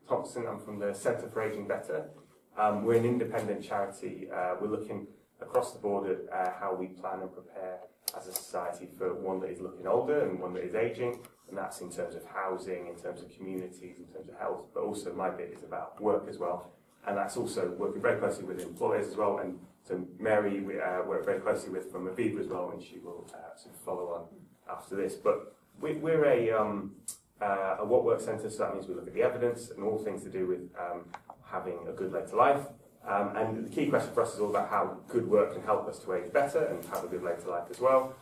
Thompson. I'm from the Centre for Ageing Better. We're an independent charity. We're looking across the board at how we plan and prepare as a society for one that is looking older and one that is ageing, and that's in terms of housing, in terms of communities, in terms of health, but also my bit is about work as well, and that's also working very closely with employers as well. And so Mary, we work very closely with from Aviva as well, and she will sort of follow on after this. But we're a What Works centre, so that means we look at the evidence and all things to do with having a good later life. And the key question for us is all about how good work can help us to age better and have a good later life as well.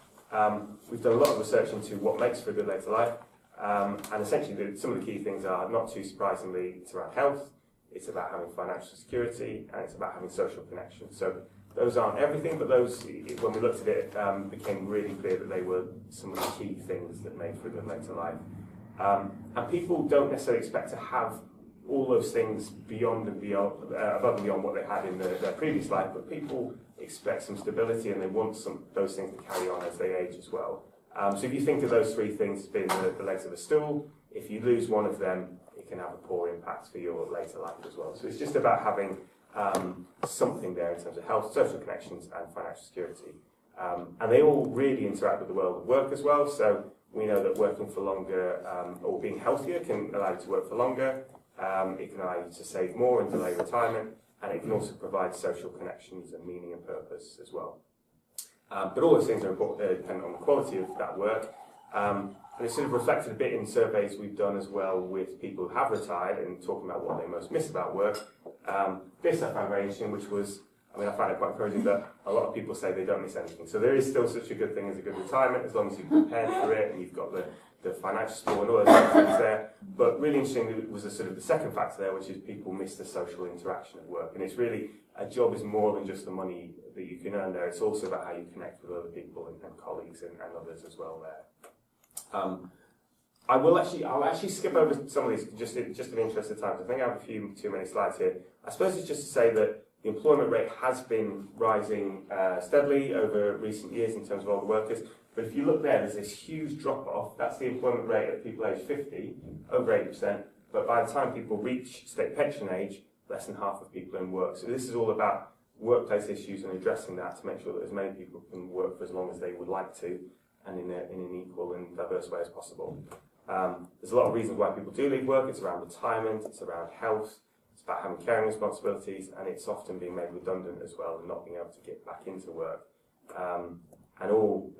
We've done a lot of research into what makes for a good later life, and essentially some of the key things are, not too surprisingly, it's around health, it's about having financial security, and it's about having social connection. So those aren't everything, but those, when we looked at it, became really clear that they were some of the key things that made for a good later life. And people don't necessarily expect to have all those things beyond and beyond, above and beyond what they had in their previous life, but people expect some stability and they want those things to carry on as they age as well. So if you think of those three things as being the legs of a stool, if you lose one of them, it can have a poor impact for your later life as well. So it's just about having something there in terms of health, social connections, and financial security. And they all really interact with the world of work as well. So we know that working for longer or being healthier can allow you to work for longer. It can allow you to save more and delay retirement, and it can also provide social connections and meaning and purpose as well. But all those things are dependent on the quality of that work. And it's sort of reflected a bit in surveys we've done as well with people who have retired and talking about what they most miss about work. This I found very interesting, which was, I find it quite encouraging that a lot of people say they don't miss anything. So there is still such a good thing as a good retirement, as long as you've prepared for it and you've got the financial support and all those things there. But really interestingly was the second factor there, which is people miss the social interaction at work. And it's really, a job is more than just the money that you can earn there. It's also about how you connect with other people and colleagues and others as well there. I'll actually skip over some of these just in the interest of time. I think I have a few too many slides here. I suppose it's just to say that the employment rate has been rising steadily over recent years in terms of older workers. But if you look there, there's this huge drop-off. That's the employment rate of people aged 50, over 80%. But by the time people reach state pension age, less than half of people are in work. So this is all about workplace issues and addressing that to make sure that as many people can work for as long as they would like to, and in an equal and diverse way as possible. There's a lot of reasons why people do leave work. It's around retirement, it's around health, it's about having caring responsibilities, and it's often being made redundant as well and not being able to get back into work. And all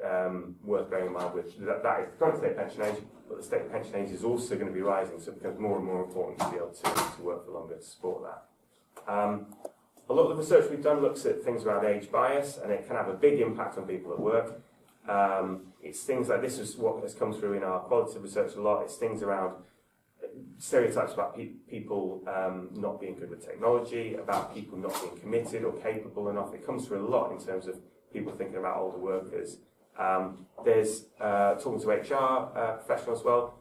worth bearing in mind with that is the current state pension age, but the state pension age is also going to be rising, so it becomes more and more important to be able to work for longer to support that. A lot of the research we've done looks at things around age bias, and it can have a big impact on people at work. It's things like, this is what has come through in our qualitative research a lot, it's things around stereotypes about people not being good with technology, about people not being committed or capable enough. It comes through a lot in terms of people thinking about older workers. There's talking to HR professionals as well.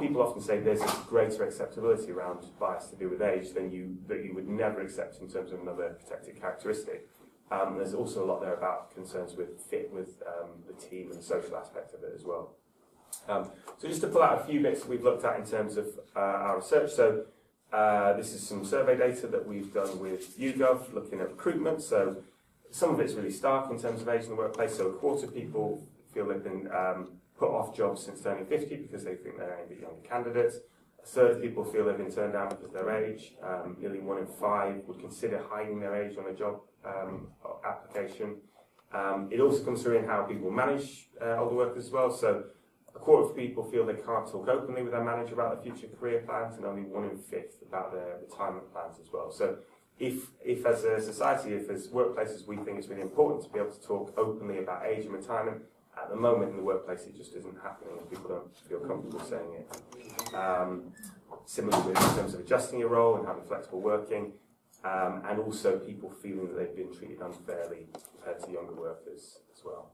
People often say there's a greater acceptability around bias to do with age than that you would never accept in terms of another protected characteristic. There's also a lot there about concerns with fit with the team and the social aspect of it as well. So just to pull out a few bits we've looked at in terms of our research. So this is some survey data that we've done with YouGov looking at recruitment. So some of it's really stark in terms of age in the workplace. So a quarter of people feel they've been put off jobs since turning 50 because they think they're only younger candidates. A third of people feel they've been turned down because of their age. Nearly 1 in 5 would consider hiding their age on a job application. It also comes through in how people manage older workers as well. So a quarter of people feel they can't talk openly with their manager about their future career plans, and only 1 in 5 about their retirement plans as well. So if as a society, if as workplaces, we think it's really important to be able to talk openly about age and retirement, at the moment in the workplace it just isn't happening and people don't feel comfortable saying it. Similarly, in terms of adjusting your role and having flexible working, and also people feeling that they've been treated unfairly compared to younger workers as well.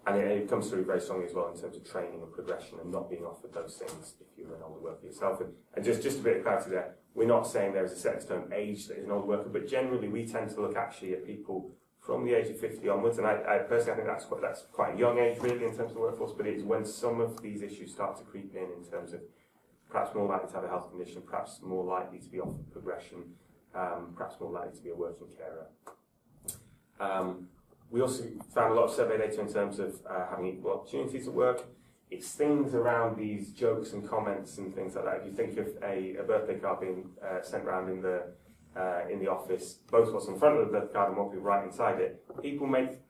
And it comes through very strongly as well in terms of training and progression and not being offered those things if you're an older worker yourself. And just a bit of clarity there, we're not saying there is a set in stone age that is an older worker, but generally we tend to look actually at people from the age of 50 onwards, and I personally think that's quite a young age really in terms of the workforce, but it's when some of these issues start to creep in terms of perhaps more likely to have a health condition, perhaps more likely to be offered progression, perhaps more likely to be a working carer. We also found a lot of survey data in terms of having equal opportunities at work. It's things around these jokes and comments and things like that. If you think of a birthday card being sent around in the office, both what's on the front of the birthday card and what will be right inside it, people make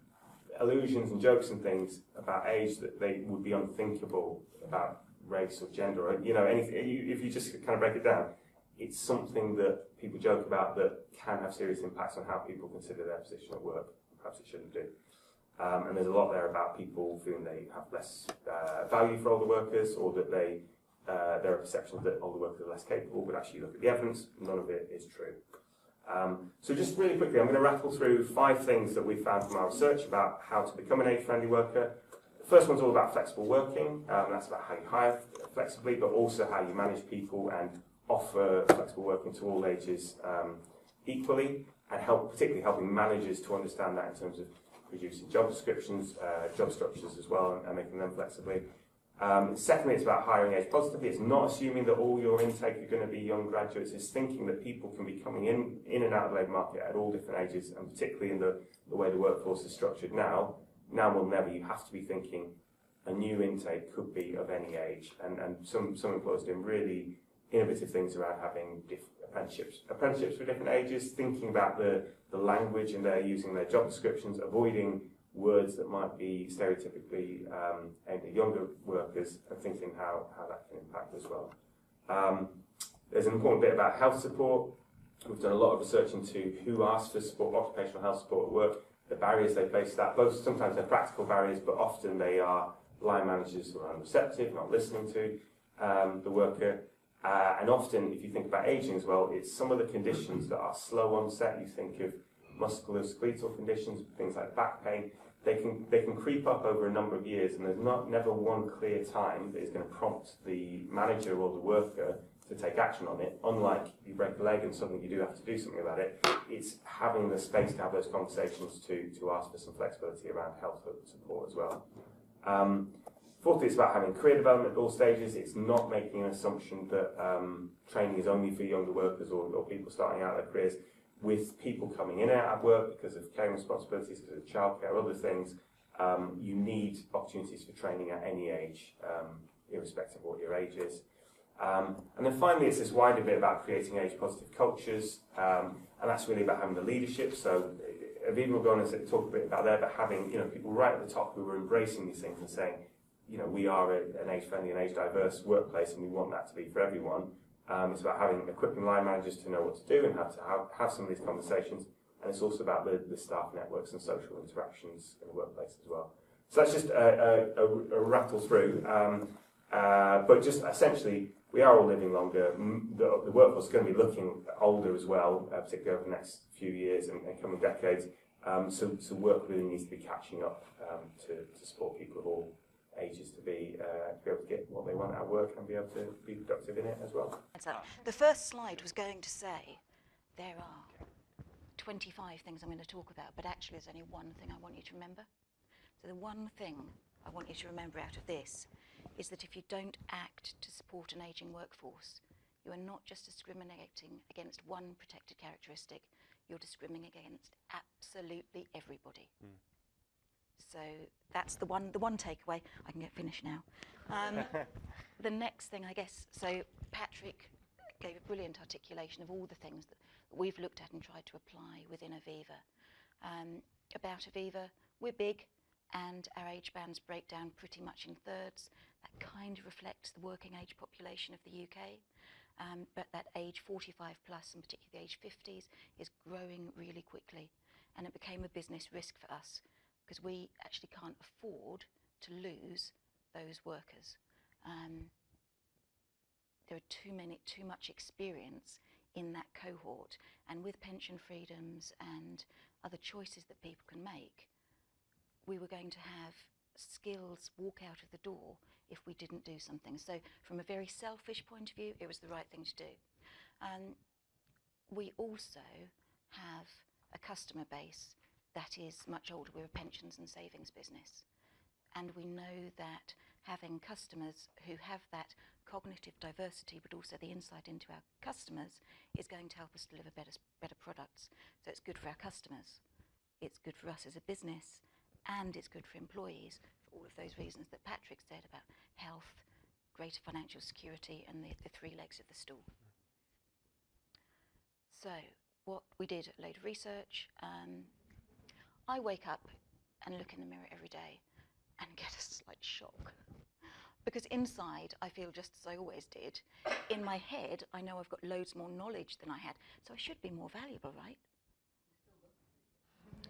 allusions and jokes and things about age that they would be unthinkable about race or gender or anything. If you just kind of break it down, it's something that people joke about that can have serious impacts on how people consider their position at work. Perhaps it shouldn't do. And there's a lot there about people feeling they have less value for older workers, or that there are perceptions that older workers are less capable, but actually you look at the evidence, none of it is true. So just really quickly, I'm going to rattle through 5 things that we found from our research about how to become an age-friendly worker. The first one's all about flexible working. That's about how you hire flexibly, but also how you manage people and offer flexible working to all ages equally, and particularly helping managers to understand that in terms of reducing job descriptions, job structures as well, and making them flexibly. Secondly, it's about hiring age positively. It's not assuming that all your intake are going to be young graduates. It's thinking that people can be coming in and out of the labour market at all different ages, and particularly in the way the workforce is structured now more than ever, you have to be thinking a new intake could be of any age. And some employers doing really innovative things around having apprenticeships for different ages, thinking about the language and they're using their job descriptions, avoiding words that might be stereotypically aimed at younger workers, and thinking how that can impact as well. There's an important bit about health support. We've done a lot of research into who asks for support, occupational health support at work, the barriers they face to that. Both sometimes they're practical barriers, but often they are line managers who are unreceptive, not listening to the worker. And often, if you think about ageing as well, it's some of the conditions that are slow onset. You think of musculoskeletal conditions, things like back pain. They can creep up over a number of years, and there's never one clear time that is going to prompt the manager or the worker to take action on it. Unlike you break a leg and suddenly you do have to do something about it, it's having the space to have those conversations to ask for some flexibility around health support as well. Fourthly, it's about having career development at all stages. It's not making an assumption that training is only for younger workers or people starting out their careers. With people coming in and out of work because of caring responsibilities, because of childcare, other things, you need opportunities for training at any age, irrespective of what your age is. And then finally, it's this wider bit about creating age-positive cultures, and that's really about having the leadership. So Aviva will go on and talk a bit about that, but having people right at the top who are embracing these things and saying, we are an age-friendly and age-diverse workplace, and we want that to be for everyone. It's about equipping line managers to know what to do and how to have some of these conversations. And it's also about the staff networks and social interactions in the workplace as well. So that's just a rattle through. But just essentially, we are all living longer. The workforce is going to be looking older as well, particularly over the next few years and coming decades. So work really needs to be catching up to support people of all ages to be able to get what they want out of work and be able to be productive in it as well. The first slide was going to say there are 25 things I'm going to talk about, but actually there's only one thing I want you to remember. So the one thing I want you to remember out of this is that if you don't act to support an ageing workforce, you are not just discriminating against one protected characteristic, you're discriminating against absolutely everybody. So that's the one takeaway. I can get finished now. The next thing, I guess, so Patrick gave a brilliant articulation of all the things that we've looked at and tried to apply within Aviva. About Aviva, we're big and our age bands break down pretty much in thirds. That kind of reflects the working age population of the UK. But that age 45 plus, and particularly the age 50s, is growing really quickly. And it became a business risk for us, because we actually can't afford to lose those workers. There are too much experience in that cohort, and with pension freedoms and other choices that people can make, we were going to have skills walk out of the door if we didn't do something. So from a very selfish point of view, it was the right thing to do. We also have a customer base that is much older. We're a pensions and savings business. And we know that having customers who have that cognitive diversity, but also the insight into our customers, is going to help us deliver better products. So it's good for our customers, it's good for us as a business, and it's good for employees for all of those reasons that Patrick said about health, greater financial security, and the three legs of the stool. So what we did a load of research. I wake up and look in the mirror every day and get a slight shock. Because inside, I feel just as I always did. In my head, I know I've got loads more knowledge than I had, so I should be more valuable, right?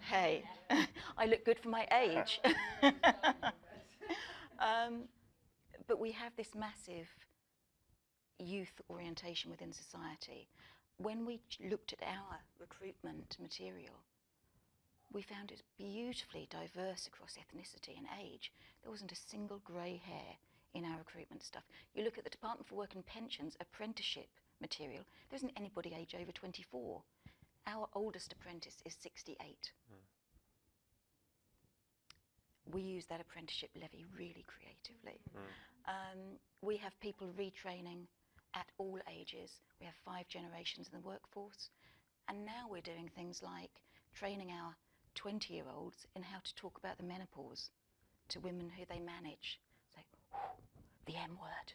Hey, I look good for my age. But we have this massive youth orientation within society. When we looked at our recruitment material, we found it beautifully diverse across ethnicity and age. There wasn't a single grey hair in our recruitment stuff. You look at the Department for Work and Pensions apprenticeship material, there isn't anybody age over 24. Our oldest apprentice is 68. We use that apprenticeship levy really creatively. We have people retraining at all ages. We have 5 generations in the workforce. And now we're doing things like training our 20-year-olds in how to talk about the menopause to women who they manage. So, the M word.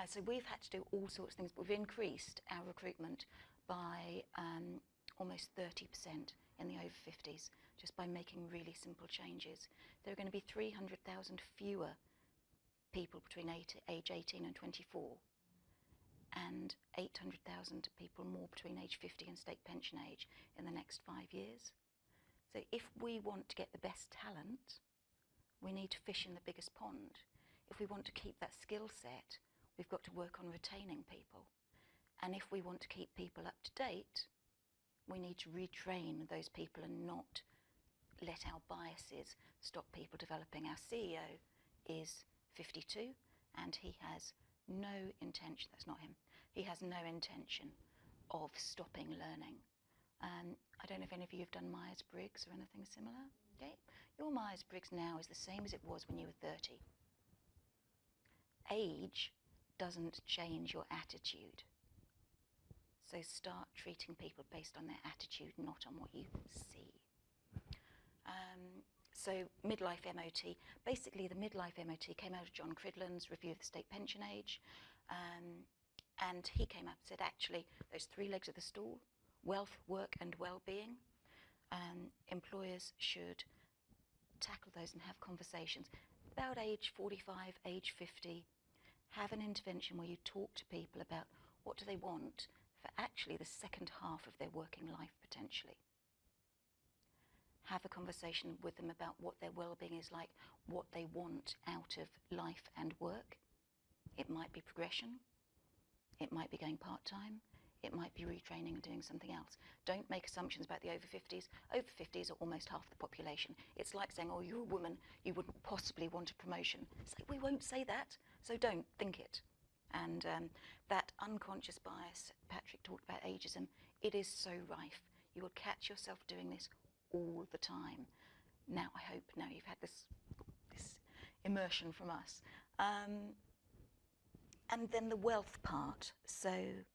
So we've had to do all sorts of things, but we've increased our recruitment by almost 30% in the over 50s, just by making really simple changes. There are going to be 300,000 fewer people between age 18 and 24, and 800,000 people more between age 50 and state pension age in the next 5 years. So if we want to get the best talent, we need to fish in the biggest pond. If we want to keep that skill set, we've got to work on retaining people. And if we want to keep people up to date, we need to retrain those people and not let our biases stop people developing. Our CEO is 52 and he has no intention, that's not him, he has no intention of stopping learning. I don't know if any of you have done Myers-Briggs or anything similar. Okay? Your Myers-Briggs now is the same as it was when you were 30. Age doesn't change your attitude. So start treating people based on their attitude, not on what you see. So midlife MOT, basically the midlife MOT came out of John Cridland's review of the state pension age, and he came up and said, actually, those 3 legs of the stool, wealth, work and well-being, employers should tackle those and have conversations. About age 45, age 50, have an intervention where you talk to people about what do they want for actually the second half of their working life potentially. Have a conversation with them about what their well-being is like, what they want out of life and work. It might be progression, it might be going part-time, it might be retraining and doing something else. Don't make assumptions about the over 50s. Over 50s are almost half the population. It's like saying, oh, you're a woman, you wouldn't possibly want a promotion. It's like, we won't say that, so don't think it. And that unconscious bias, Patrick talked about ageism, it is so rife. You will catch yourself doing this all the time. Now, I hope now you've had this immersion from us. And then the wealth part. So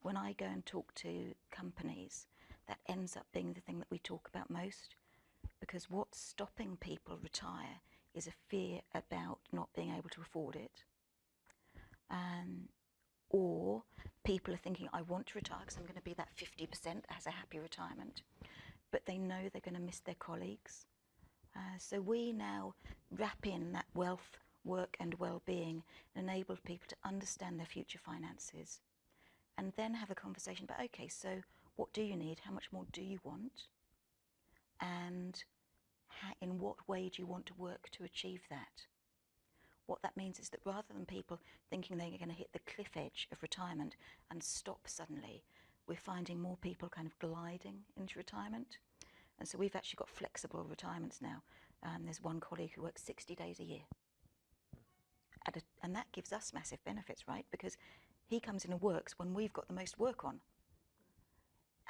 when I go and talk to companies, that ends up being the thing that we talk about most, because what's stopping people retire is a fear about not being able to afford it. Or people are thinking, I want to retire because I'm going to be that 50% that has a happy retirement, but they know they're going to miss their colleagues. So we now wrap in that wealth, work and well-being, and enable people to understand their future finances, and then have a conversation about, okay, so what do you need? How much more do you want? And in what way do you want to work to achieve that? What that means is that rather than people thinking they're going to hit the cliff edge of retirement and stop suddenly, we're finding more people kind of gliding into retirement. And so we've actually got flexible retirements now. There's one colleague who works 60 days a year. And that gives us massive benefits, right? Because he comes in and works when we've got the most work on.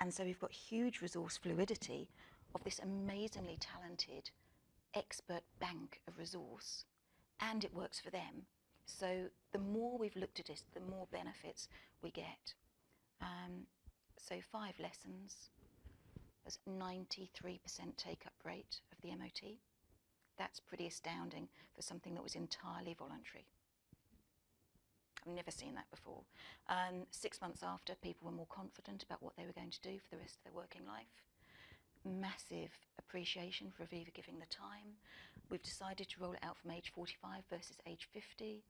And so we've got huge resource fluidity of this amazingly talented expert bank of resource, and it works for them. So the more we've looked at this, the more benefits we get. So 5 lessons, there's 93% take-up rate of the MOT. That's pretty astounding for something that was entirely voluntary. I've never seen that before. 6 months after, people were more confident about what they were going to do for the rest of their working life. Massive appreciation for Aviva giving the time. We've decided to roll it out from age 45 versus age 50.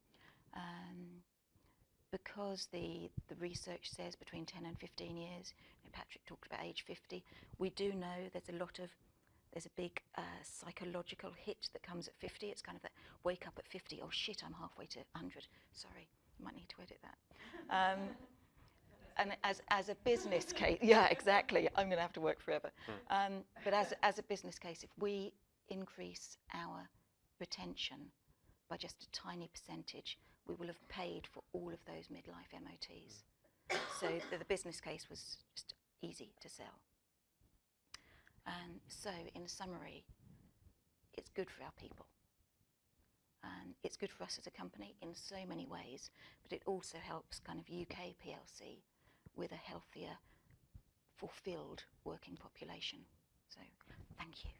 Because the research says between 10 and 15 years, Patrick talked about age 50, we do know there's a big psychological hit that comes at 50. It's kind of that wake up at 50, oh shit, I'm halfway to 100. Sorry, I might need to edit that. And as a business case, yeah, exactly, I'm going to have to work forever. But as a business case, if we increase our retention by just a tiny percentage, we will have paid for all of those midlife MOTs. So the business case was just easy to sell. So in summary, it's good for our people. It's good for us as a company in so many ways, but it also helps kind of UK PLC with a healthier, fulfilled working population. So thank you.